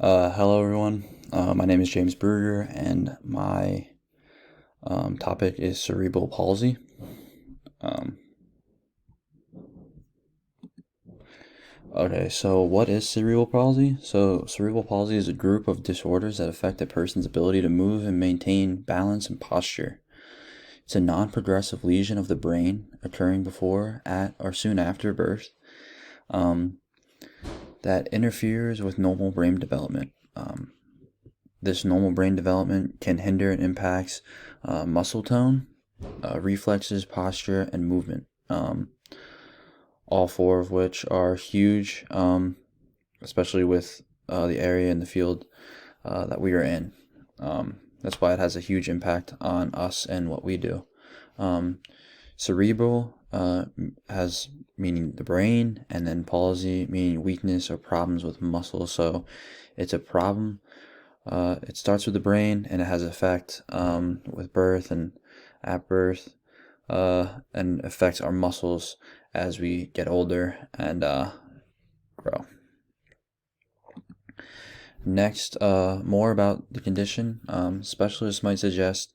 Hello everyone. My name is James Berger, and my topic is cerebral palsy. Um, okay, so what is cerebral palsy? So cerebral palsy is a group of disorders that affect a person's ability to move and maintain balance and posture. It's a non-progressive lesion of the brain occurring before, at, or soon after birth um, that interferes with normal brain development. This normal brain development can hinder and impacts muscle tone, reflexes, posture, and movement. All four of which are huge, especially with the area and the field that we are in. That's why it has a huge impact on us and what we do. Cerebral has meaning the brain, and then palsy meaning weakness or problems with muscles. So it's a problem. It starts with the brain, and it has effect with birth and at birth, and affects our muscles as we get older and grow. Next, more about the condition. Specialists might suggest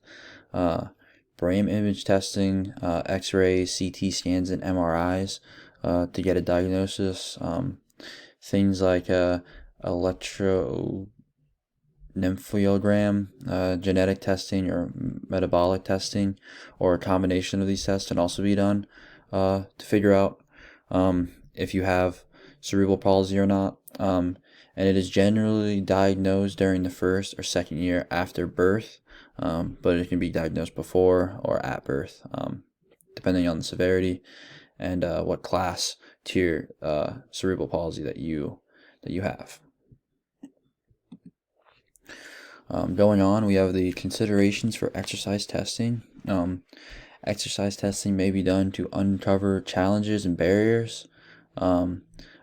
brain image testing, X-rays, CT scans, and MRIs to get a diagnosis. Things like electronymphiogram, genetic testing, or metabolic testing, or a combination of these tests can also be done to figure out if you have cerebral palsy or not. And it is generally diagnosed during the first or second year after birth, but it can be diagnosed before or at birth, depending on the severity and what class tier cerebral palsy that you have. Going on, we have the considerations for exercise testing. Exercise testing may be done to uncover challenges and barriers,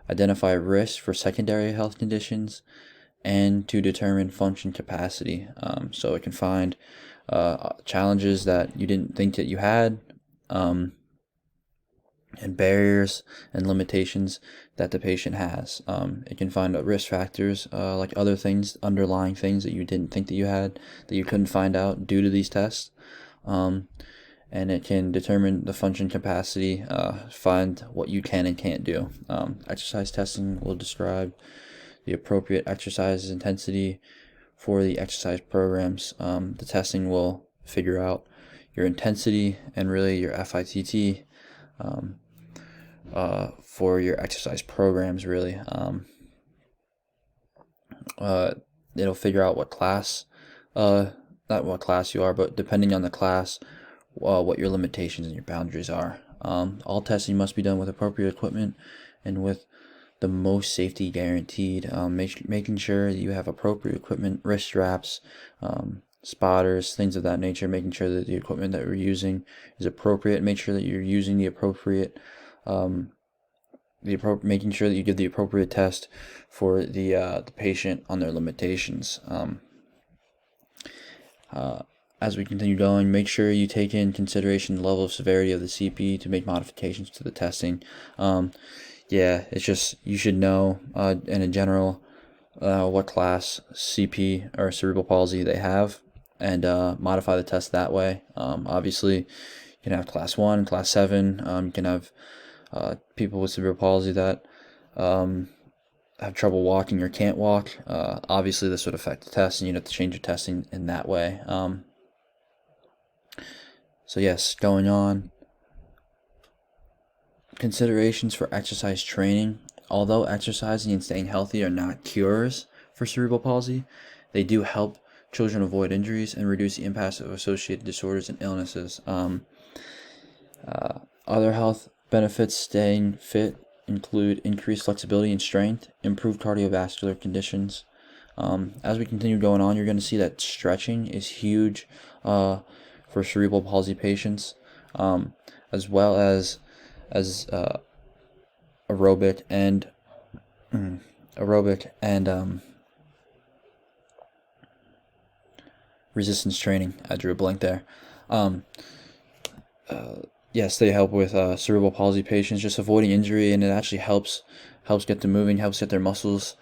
identify risks for secondary health conditions, and to determine function capacity. So it can find challenges that you didn't think that you had, and barriers and limitations that the patient has. It can find risk factors, like other things, underlying things that you didn't think that you had, that you couldn't find out due to these tests. And it can determine the function capacity, find what you can and can't do. Exercise testing will describe the appropriate exercise intensity for the exercise programs. The testing will figure out your intensity and really your FITT for your exercise programs, really. It'll figure out what class, not what class you are, but depending on the class, what your limitations and your boundaries are. All testing must be done with appropriate equipment and with the most safety guaranteed. Making sure that you have appropriate equipment, wrist straps, spotters, things of that nature. Making sure that the equipment that you're using is appropriate. Make sure that you're using the appropriate, making sure that you give the appropriate test for the patient on their limitations. As we continue going, make sure you take in consideration the level of severity of the CP to make modifications to the testing. It's just, you should know in a general what class CP or cerebral palsy they have, and modify the test that way. Obviously, you can have class 1, class 7. You can have people with cerebral palsy that have trouble walking or can't walk. Obviously, this would affect the test, and you'd have to change your testing in that way. So yes, going on. Considerations for exercise training. Although exercising and staying healthy are not cures for cerebral palsy, they do help children avoid injuries and reduce the impacts of associated disorders and illnesses. Other health benefits staying fit include increased flexibility and strength, improved cardiovascular conditions. As we continue going on, you're going to see that stretching is huge for cerebral palsy patients, as well as aerobic and resistance training. I drew a blank there. Yes, they help with cerebral palsy patients, just avoiding injury, and it actually helps get them moving, helps get their muscles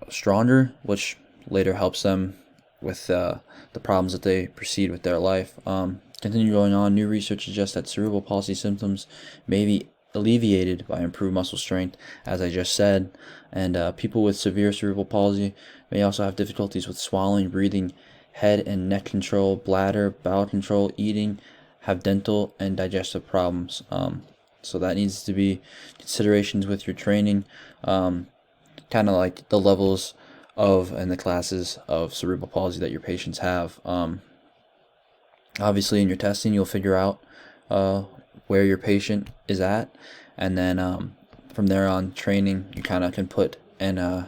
stronger, which later helps them with the problems that they proceed with their life. Continue going on. New research suggests that cerebral palsy symptoms may be alleviated by improved muscle strength, as I just said. And people with severe cerebral palsy may also have difficulties with swallowing, breathing, head and neck control, bladder, bowel control, eating, have dental and digestive problems. So that needs to be considerations with your training, kind of like the levels of and the classes of cerebral palsy that your patients have. Obviously, in your testing, you'll figure out where your patient is at, and then from there on, training, you kind of can put and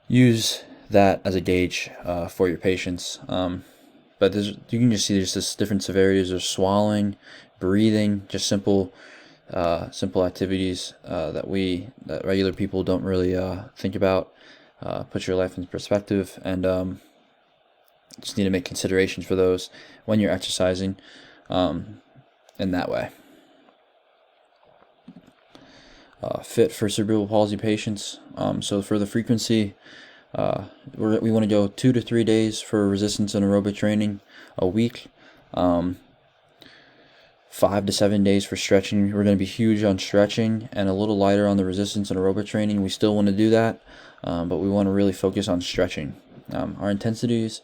use that as a gauge for your patients. But you can just see there's just different severities of swallowing, breathing, just simple activities that regular people don't really think about. Put your life in perspective, and just need to make considerations for those when you're exercising in that way. Fit for cerebral palsy patients. So for the frequency, we want to go 2 to 3 days for resistance and aerobic training a week. 5 to 7 days for stretching. We're going to be huge on stretching and a little lighter on the resistance and aerobic training. We still want to do that, but we want to really focus on stretching. Our intensities,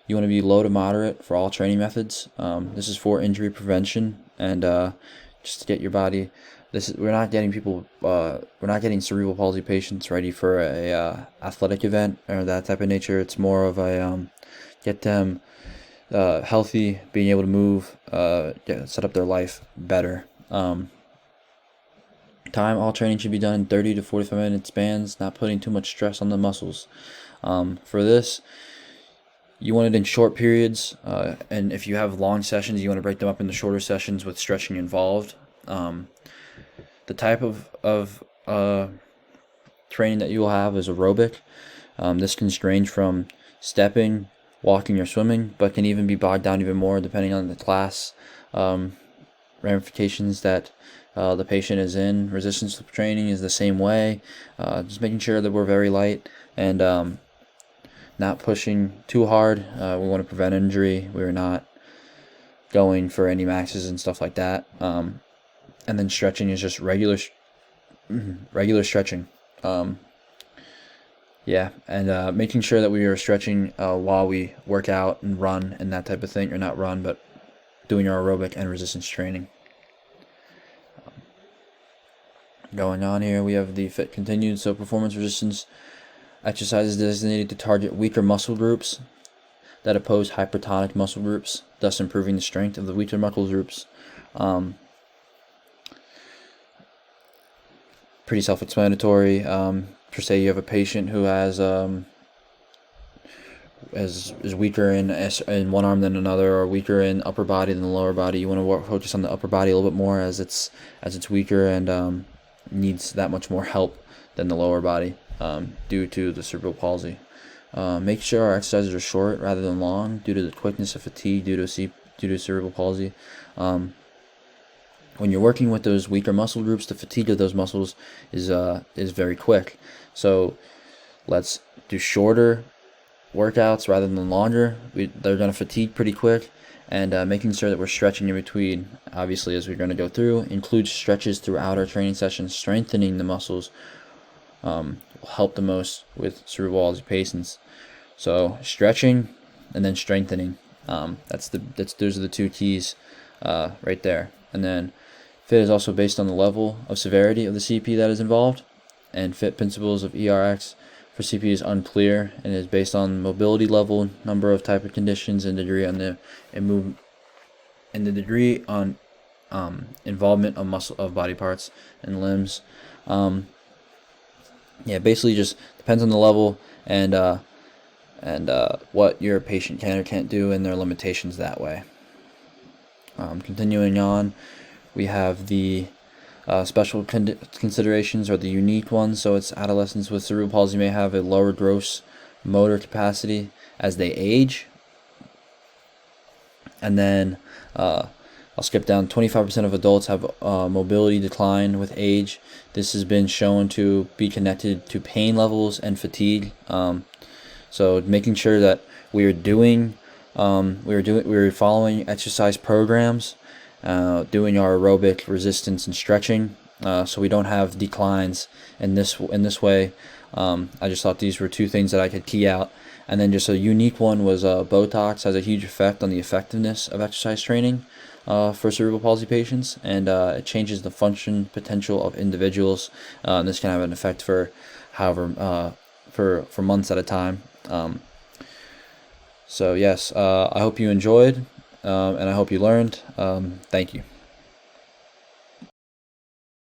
you want to be low to moderate for all training methods. This is for injury prevention and just to get your body. We're not getting cerebral palsy patients ready for a athletic event or that type of nature. It's more of a get them healthy, being able to move, set up their life better. All training should be done in 30 to 45 minute spans, not putting too much stress on the muscles. For this, you want it in short periods, and if you have long sessions, you want to break them up into shorter sessions with stretching involved. The type of training that you will have is aerobic. This can range from stepping, walking, or swimming, but can even be bogged down even more depending on the class ramifications that the patient is in. Resistance training is the same way, just making sure that we're very light and not pushing too hard. We want to prevent injury. We're not going for any maxes and stuff like that. And then stretching is just regular stretching. And making sure that we are stretching while we work out and run and that type of thing, or not run, but doing our aerobic and resistance training. Going on here, we have the fit continued. So performance resistance exercises designated to target weaker muscle groups that oppose hypertonic muscle groups, thus improving the strength of the weaker muscle groups. Pretty self-explanatory. Per se, you have a patient who is weaker in one arm than another, or weaker in upper body than the lower body. You want to focus on the upper body a little bit more as it's weaker and needs that much more help than the lower body due to the cerebral palsy. Make sure our exercises are short rather than long due to the quickness of fatigue due to cerebral palsy. When you're working with those weaker muscle groups, the fatigue of those muscles is very quick. So let's do shorter workouts rather than longer. They're going to fatigue pretty quick, and making sure that we're stretching in between, obviously, as we're going to go through. Include stretches throughout our training sessions. Strengthening the muscles will help the most with cerebral palsy patients. So stretching and then strengthening. Those are the two keys right there. And then fit is also based on the level of severity of the CP that is involved, and fit principles of ERX for CP is unclear and is based on mobility level, number of type of conditions, and degree on the degree on involvement of body parts and limbs. Basically just depends on the level and what your patient can or can't do and their limitations that way. Continuing on, we have the special considerations, or the unique ones. So it's adolescents with cerebral palsy may have a lower gross motor capacity as they age. And then I'll skip down. 25% of adults have mobility decline with age. This has been shown to be connected to pain levels and fatigue. So making sure that we are following exercise programs, doing our aerobic resistance and stretching, so we don't have declines in this way. I just thought these were two things that I could key out. And then just a unique one was Botox has a huge effect on the effectiveness of exercise training for cerebral palsy patients, and it changes the function potential of individuals. And this can have an effect for for months at a time. So yes, I hope you enjoyed, and I hope you learned. Thank you.